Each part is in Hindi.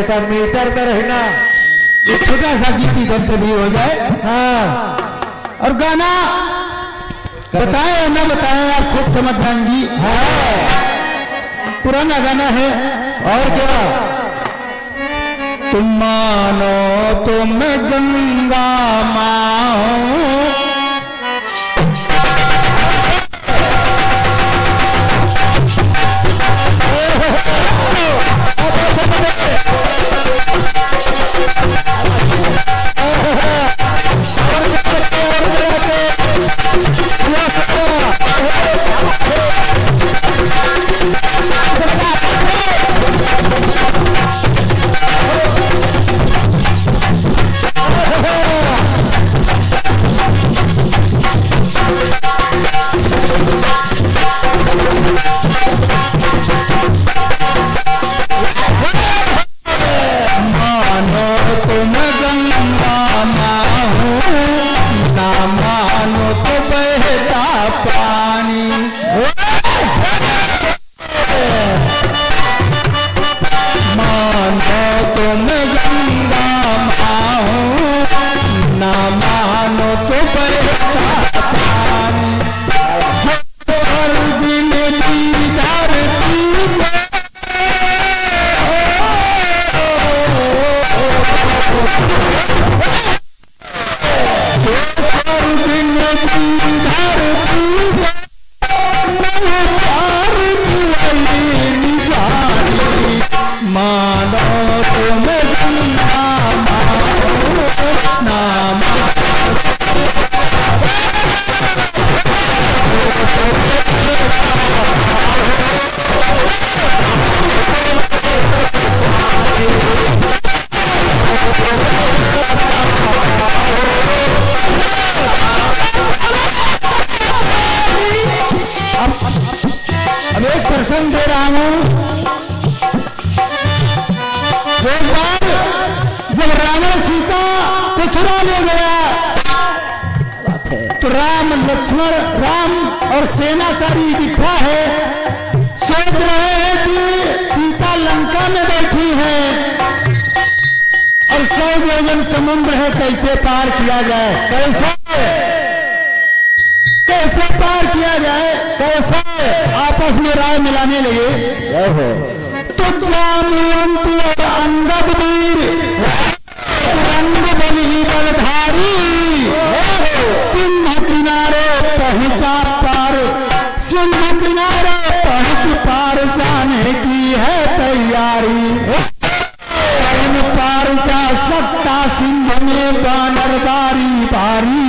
बेटा मीटर में रहना, ये छोटा सा गीत इधर से भी हो जाए। हाँ, और गाना बताए या ना बताए आप खुद समझ जाएंगी। पुराना गाना है। और क्या? तुम मानो तो मैं गंगा माँ हूँ, दे रहा हूं। एक बार जब रावण सीता को चुरा ले गया तो राम लक्ष्मण राम और सेना सारी इकट्ठा है, सोच रहे हैं कि सीता लंका में बैठी है और 100 योजन समुद्र है, कैसे पार किया जाए, कैसे पार किया जाए, कैसे आपस में राय मिलाने लगे। तो जामवंत और अंगद वीर रंग बलि बलधारी सिंह किनारे पहुंचा पार, सिंह किनारे पहुंच पार जाने की है तैयारी। पार जा सकता सिंह में बानर बारी बारी,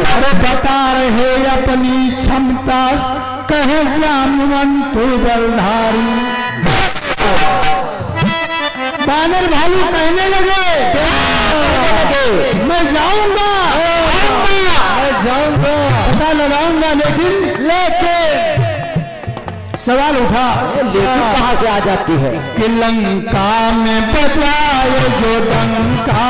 अरे बता रहे अपनी क्षमता कहे जामवंत बलधारी। बानर भालू कहने लगे मैं जाऊंगा, मैं जाऊंगा, पता लगाऊंगा, लेकिन सवाल उठा कहां से आ जाती है कि लंका में बचाए जो डंका,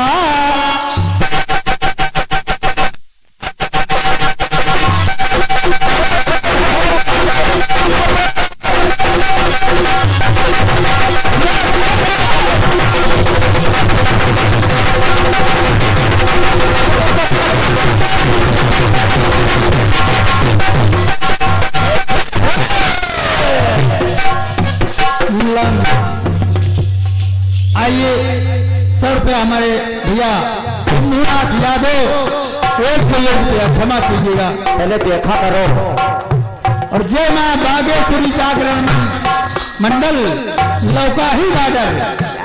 आइए सर पे हमारे भैया शंभुनाथ यादव 101 रुपया क्षमा कीजिएगा, पहले देखा करो। और जय मां बागेश्वरी जागरण मंडल लौकाही बॉर्डर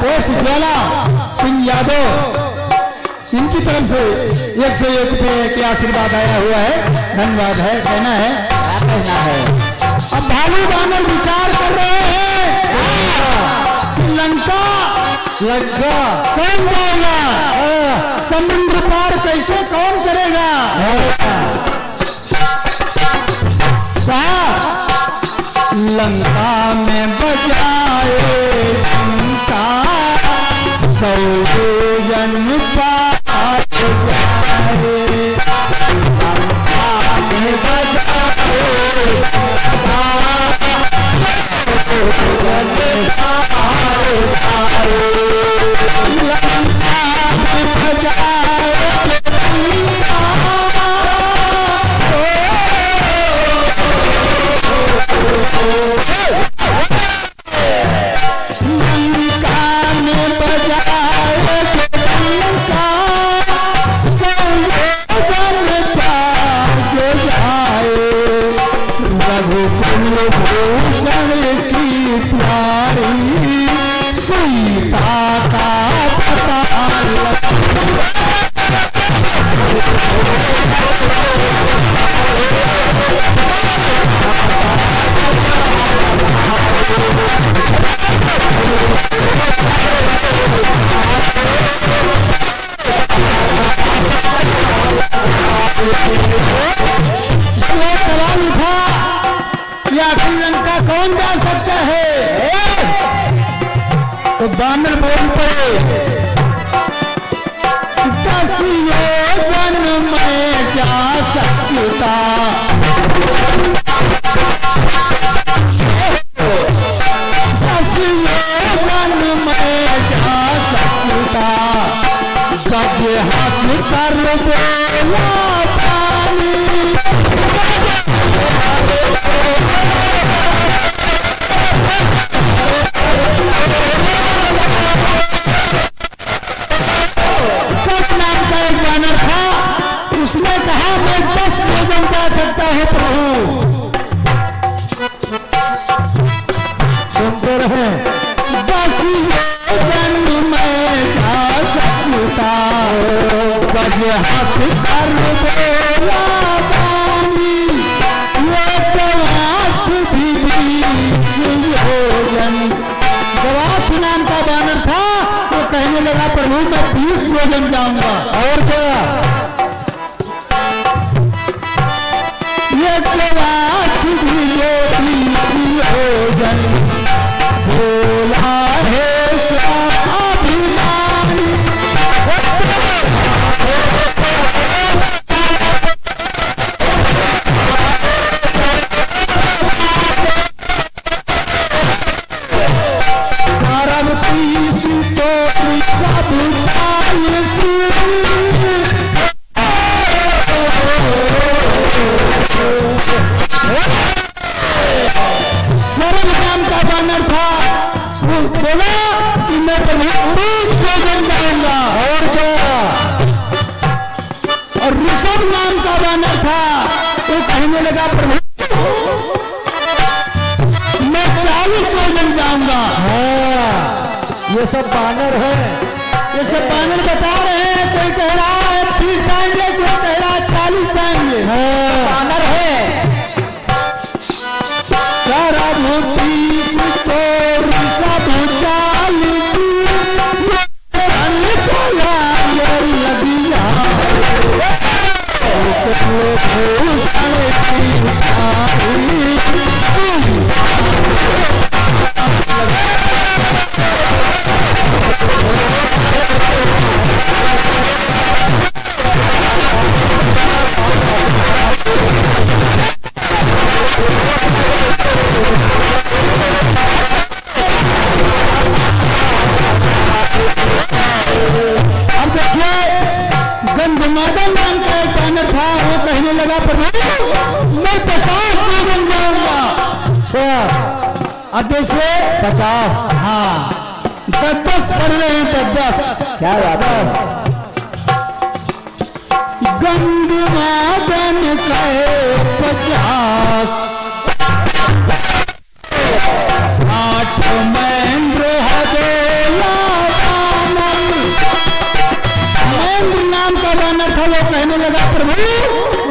पोस्ट ज्वाला सिंह यादव, इनकी तरफ से 101 रुपये के आशीर्वाद आया हुआ है, धन्यवाद है, कहना है। अब भालू बानर विचार कर रहे हैं कि लंका कौन जाएगा, समुद्र पार कैसे कौन करेगा। लंका में बजाए उनका 100 योजन पार जाए, लंका में बजाए उनका 100 योजन पार जाए। ये सवाल उठा कि आखिर लंका कौन जा सकता है, तो बानर बोल पड़े 10 योजन में जा सकता, 10 योजन में जा सकता, गज हाथ कर बोला पानी, उसने कहा मैं 10 योजन जा सकता है प्रभु। सुनते रहे 10 योजन में जा सकता, गज हाथ कर बोला पानी, ये गवाछ भी 20 योजन। गवाछ नाम का बानर था, वो कहने लगा प्रभु मैं 20 योजन जाऊंगा। और क्या गवाछ भी 20 योजन, बोला है स्वाभिमानी, सारवती तो सब 40 सरल नाम का बानर था, वो बोला कि मैं प्रभु 20 योजन जाऊंगा। और क्या, और ऋषभ नाम का बानर था, वो कहने लगा प्रभु मैं 40 योजन जाऊंगा। हाँ, ये सब बानर है, ये सब बानर बता रहे हैं, कोई कह रहा है 30 आएंगे, कोई कह रहा है 40 आएंगे। हाँ, बानर है। सारवती तो सब 40 चला लगिया, भूषण गंधमादन नाम का एक बानर था, वो कहने लगा प्रभु मैं 50 योजन जाऊंगा। अच्छा, आदेश से 50। हाँ, 10 पढ़ रहे हैं, 10 क्या बात है। गंधमादन कहे 50, 60 महेंद्र नाम का बानर था, वो कहने लगा प्रभु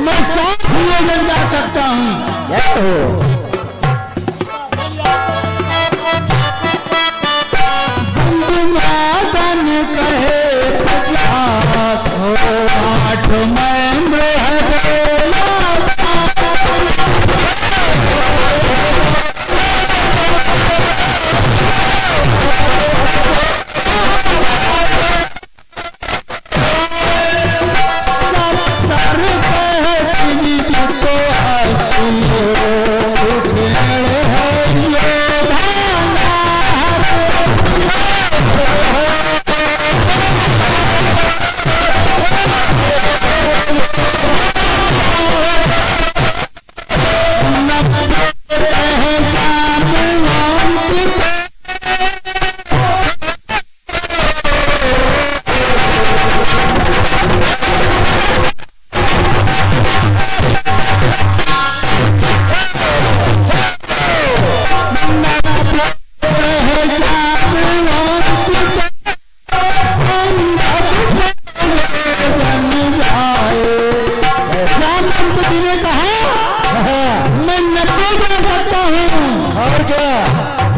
मैं 60 योजन जा सकता हूं। गंधमादन कहे 50, 8 महेंद्र है बोला,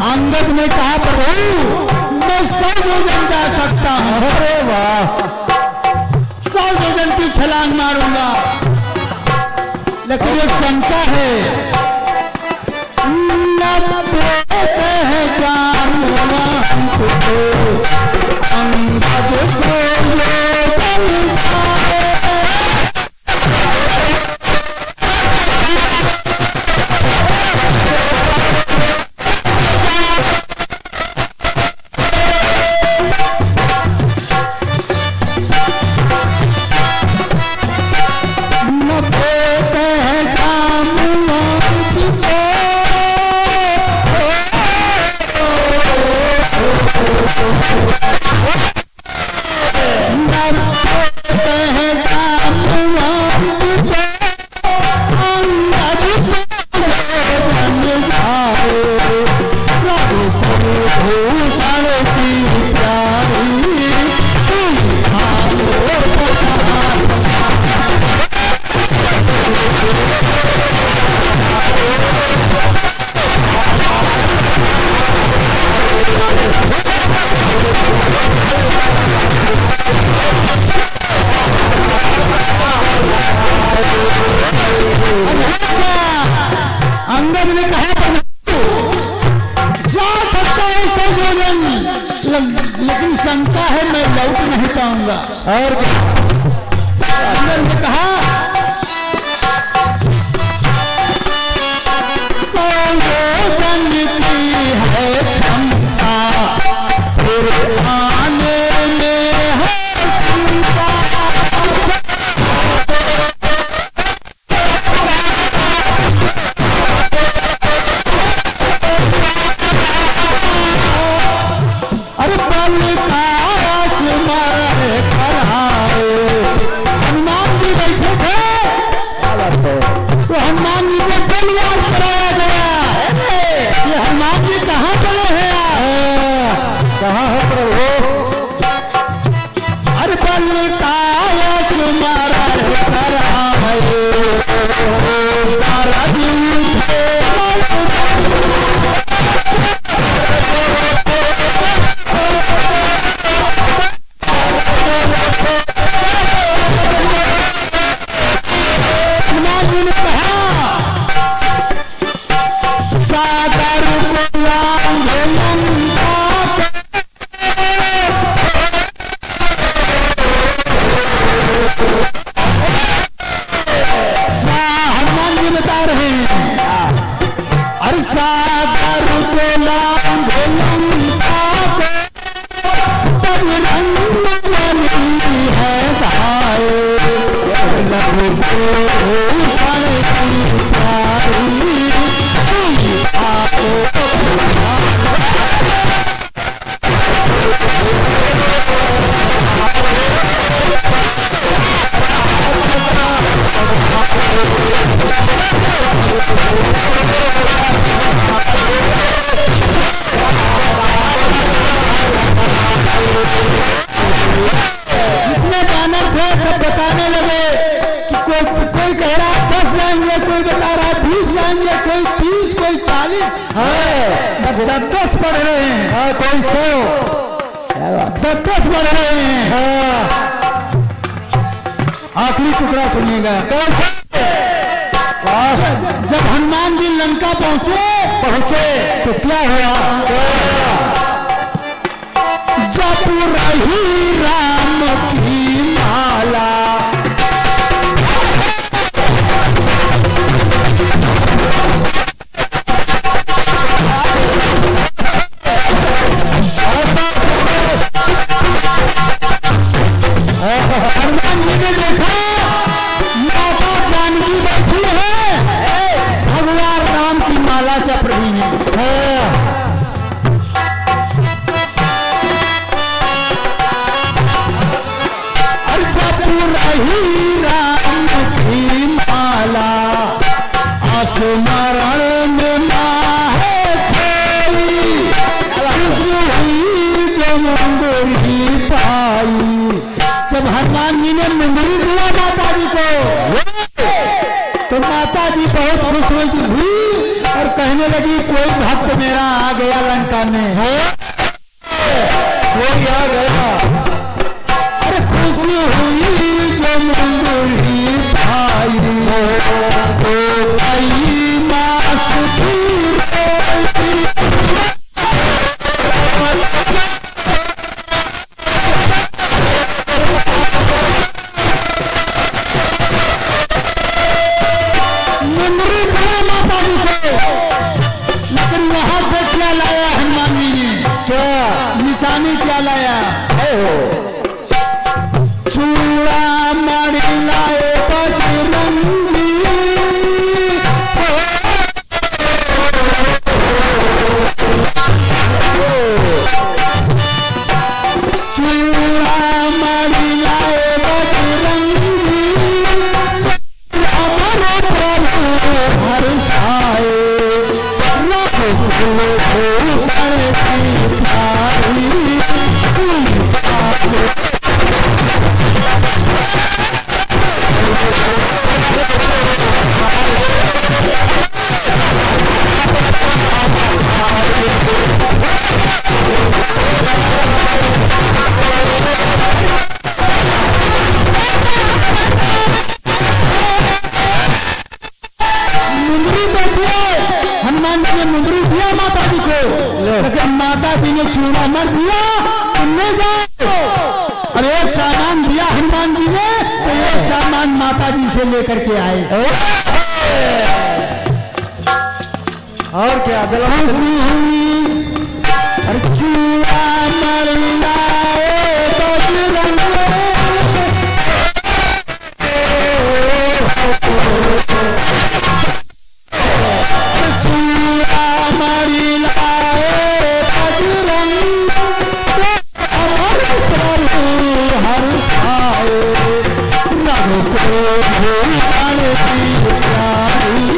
अंगद ने कहा प्रभु मैं 100 योजन जा सकता हूं। अरे वाह, 100 योजन की छलांग मारूंगा। लेकिन एक शंका है, नब्बे कह जानुआ तुझको अंगद से ले बन जाए। अंगद ने कहा जा सकता है संयोजन, लेकिन शंका है मैं लौट नहीं पाऊंगा। और अंगद ने कहा संयोजन की है क्षमता, फिर आने में है शंका। हनुमान जी बैठे थे तो हनुमान जी को दिल याद कराया गया। ये हनुमान जी कहाँ पड़े हैं, कहाँ है प्रभु? अरे बल का सुमारा करा दस पढ़ रहे हैं, कोई 100 10 पढ़ रहे हैं। आखिरी टुकड़ा सुनिएगा। जब हनुमान जी लंका पहुंचे तो क्या हुआ? जप रही राम की माला, हनुमान जी ने देखा माता जानकी बैठी है, भगवान राम की माला जप रही है। और जप रही राम की माला, स्मरण में माहे खोई, जो मुंदरी पाई। जब हनुमान जी ने मुंदरी दिया माता जी को तो माता जी बहुत खुश हुई और कहने लगी कोई भक्त मेरा आ गया लंका में, कोई आ गया। अरे खुश हुई जो मुंदरी पाई, चूड़ामणि लाए बजरंगी, चूड़ामणि लाए बजरंगी, हमारे प्रभु हर्षाए, रघुकुल भूषण की प्यारी। हनुमान जी ने मुंदरी दिया माता जी को, लेकिन माता जी ने चूड़ामणि दिया, तुमने जाओ। और एक सामान दिया हनुमान जी ने, तो एक सामान माता जी से लेकर के आए। और क्या और चूड़ामणि लाए बजरंगी, चूड़ामणि लाए बजरंगी, हमारे प्रभु हर्षाए, रघुकुल भूषण की प्यारी।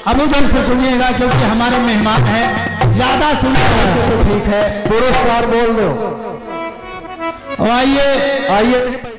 अब उधर से सुनिएगा, क्योंकि हमारे मेहमान हैं, ज्यादा सुनिएगा तो ठीक है। पुरस्कार बोल दो। आइए आइए।